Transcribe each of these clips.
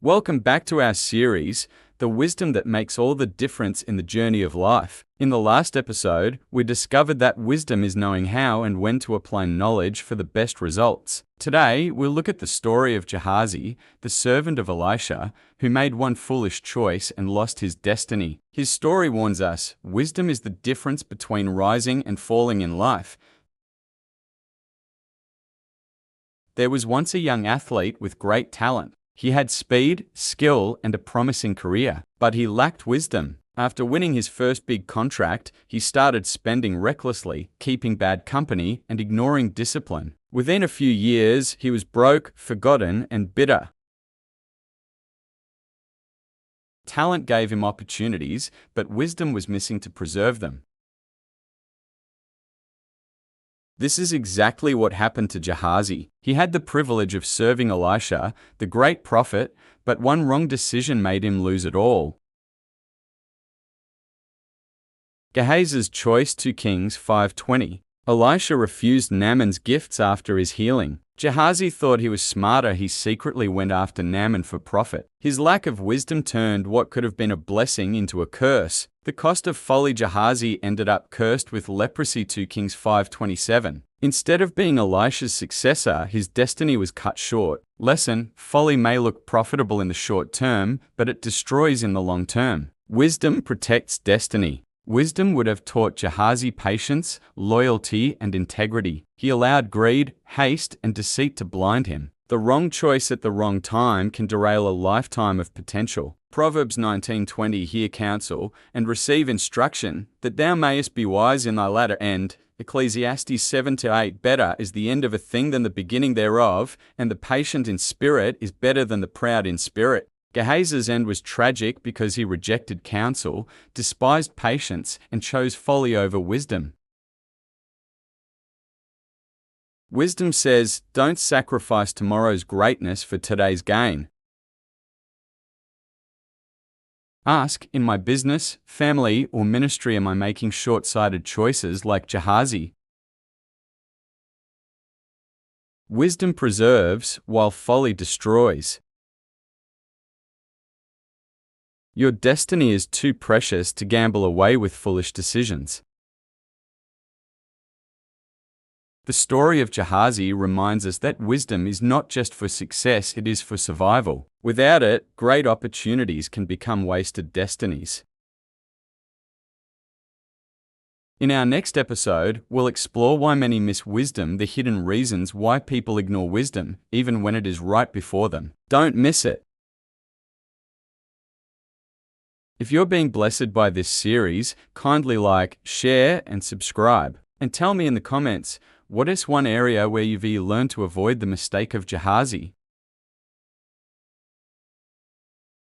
Welcome back to our series, The Wisdom That Makes All the Difference in the Journey of Life. In the last episode, we discovered that wisdom is knowing how and when to apply knowledge for the best results. Today, we'll look at the story of Gehazi, the servant of Elisha, who made one foolish choice and lost his destiny. His story warns us, wisdom is the difference between rising and falling in life. There was once a young athlete with great talent. He had speed, skill, and a promising career, but he lacked wisdom. After winning his first big contract, he started spending recklessly, keeping bad company, and ignoring discipline. Within a few years, he was broke, forgotten, and bitter. Talent gave him opportunities, but wisdom was missing to preserve them. This is exactly what happened to Gehazi. He had the privilege of serving Elisha, the great prophet, but one wrong decision made him lose it all. Gehazi's choice, 2 Kings 5:20. Elisha refused Naaman's gifts after his healing. Gehazi thought he was smarter. He secretly went after Naaman for profit. His lack of wisdom turned what could have been a blessing into a curse. The cost of folly, Gehazi ended up cursed with leprosy, 2 Kings 5:27. Instead of being Elisha's successor, his destiny was cut short. Lesson: folly may look profitable in the short term, but it destroys in the long term. Wisdom protects destiny. Wisdom would have taught Gehazi patience, loyalty, and integrity. He allowed greed, haste, and deceit to blind him. The wrong choice at the wrong time can derail a lifetime of potential. Proverbs 19:20. Hear counsel, and receive instruction, that thou mayest be wise in thy latter end. Ecclesiastes 7-8. Better is the end of a thing than the beginning thereof, and the patient in spirit is better than the proud in spirit. Gehazi's end was tragic because he rejected counsel, despised patience, and chose folly over wisdom. Wisdom says, don't sacrifice tomorrow's greatness for today's gain. Ask, in my business, family, or ministry, am I making short-sighted choices like Gehazi? Wisdom preserves, while folly destroys. Your destiny is too precious to gamble away with foolish decisions. The story of Gehazi reminds us that wisdom is not just for success, it is for survival. Without it, great opportunities can become wasted destinies. In our next episode, we'll explore why many miss wisdom, the hidden reasons why people ignore wisdom, even when it is right before them. Don't miss it. If you're being blessed by this series, kindly like, share, and subscribe. And tell me in the comments, what is one area where you've learned to avoid the mistake of Gehazi?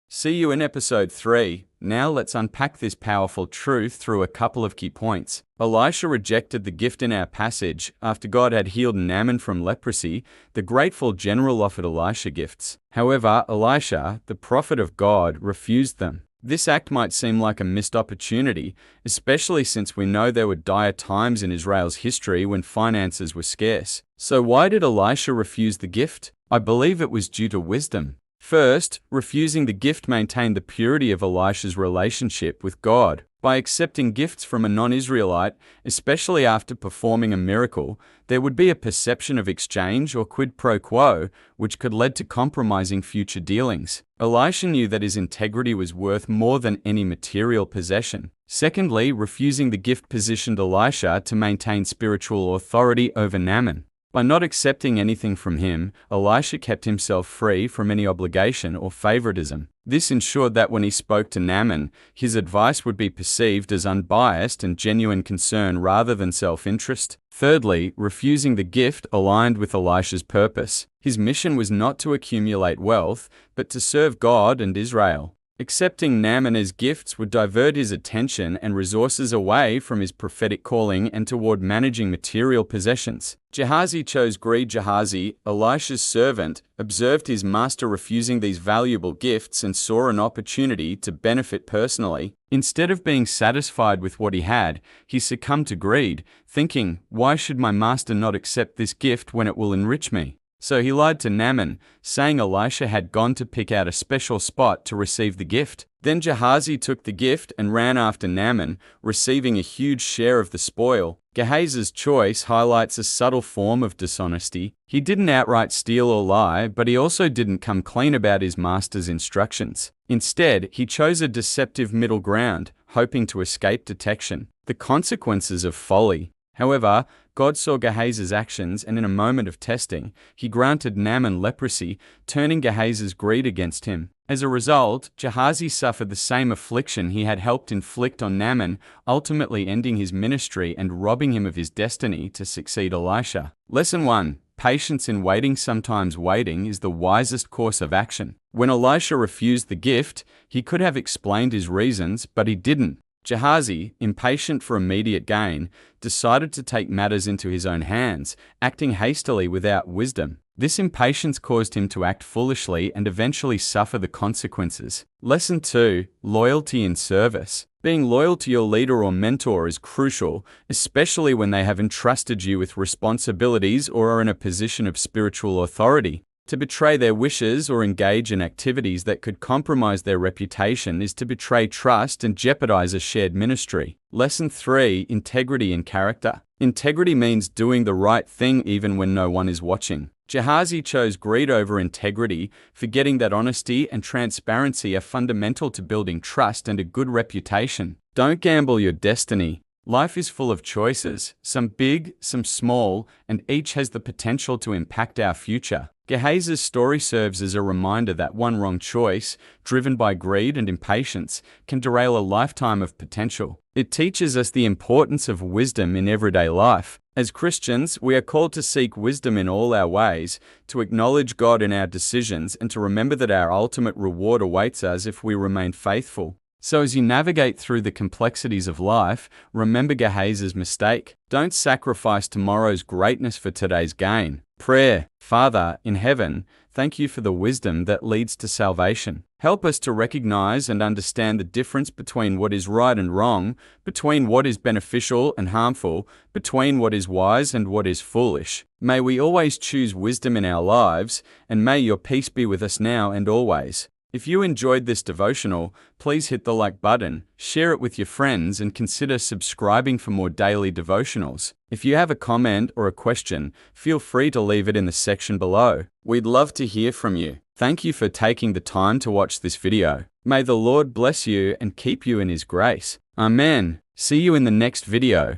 See you in episode 3. Now let's unpack this powerful truth through a couple of key points. Elisha rejected the gift in our passage. After God had healed Naaman from leprosy, the grateful general offered Elisha gifts. However, Elisha, the prophet of God, refused them. This act might seem like a missed opportunity, especially since we know there were dire times in Israel's history when finances were scarce. So why did Elisha refuse the gift? I believe it was due to wisdom. First, refusing the gift maintained the purity of Elisha's relationship with God. By accepting gifts from a non-Israelite, especially after performing a miracle, there would be a perception of exchange or quid pro quo, which could lead to compromising future dealings. Elisha knew that his integrity was worth more than any material possession. Secondly, refusing the gift positioned Elisha to maintain spiritual authority over Naaman. By not accepting anything from him, Elisha kept himself free from any obligation or favoritism. This ensured that when he spoke to Naaman, his advice would be perceived as unbiased and genuine concern rather than self-interest. Thirdly, refusing the gift aligned with Elisha's purpose. His mission was not to accumulate wealth, but to serve God and Israel. Accepting Naaman as gifts would divert his attention and resources away from his prophetic calling and toward managing material possessions. Gehazi chose greed. Gehazi, Elisha's servant, observed his master refusing these valuable gifts and saw an opportunity to benefit personally. Instead of being satisfied with what he had, he succumbed to greed, thinking, "Why should my master not accept this gift when it will enrich me?" So he lied to Naaman, saying Elisha had gone to pick out a special spot to receive the gift. Then Gehazi took the gift and ran after Naaman, receiving a huge share of the spoil. Gehazi's choice highlights a subtle form of dishonesty. He didn't outright steal or lie, but he also didn't come clean about his master's instructions. Instead, he chose a deceptive middle ground, hoping to escape detection. The consequences of folly. However, God saw Gehazi's actions, and in a moment of testing, he granted Naaman leprosy, turning Gehazi's greed against him. As a result, Gehazi suffered the same affliction he had helped inflict on Naaman, ultimately ending his ministry and robbing him of his destiny to succeed Elisha. Lesson 1. Patience in waiting. Sometimes waiting is the wisest course of action. When Elisha refused the gift, he could have explained his reasons, but he didn't. Gehazi, impatient for immediate gain, decided to take matters into his own hands, acting hastily without wisdom. This impatience caused him to act foolishly and eventually suffer the consequences. Lesson 2. Loyalty in service. Being loyal to your leader or mentor is crucial, especially when they have entrusted you with responsibilities or are in a position of spiritual authority. To betray their wishes or engage in activities that could compromise their reputation is to betray trust and jeopardize a shared ministry. Lesson 3. Integrity and character. Integrity means doing the right thing even when no one is watching. Gehazi chose greed over integrity, forgetting that honesty and transparency are fundamental to building trust and a good reputation. Don't gamble your destiny. Life is full of choices, some big, some small, and each has the potential to impact our future. Gehazi's story serves as a reminder that one wrong choice, driven by greed and impatience, can derail a lifetime of potential. It teaches us the importance of wisdom in everyday life. As Christians, we are called to seek wisdom in all our ways, to acknowledge God in our decisions, and to remember that our ultimate reward awaits us if we remain faithful. So as you navigate through the complexities of life, remember Gehazi's mistake. Don't sacrifice tomorrow's greatness for today's gain. Prayer. Father in heaven, thank you for the wisdom that leads to salvation. Help us to recognize and understand the difference between what is right and wrong, between what is beneficial and harmful, between what is wise and what is foolish. May we always choose wisdom in our lives, and may your peace be with us now and always. If you enjoyed this devotional, please hit the like button, share it with your friends, and consider subscribing for more daily devotionals. If you have a comment or a question, feel free to leave it in the section below. We'd love to hear from you. Thank you for taking the time to watch this video. May the Lord bless you and keep you in His grace. Amen. See you in the next video.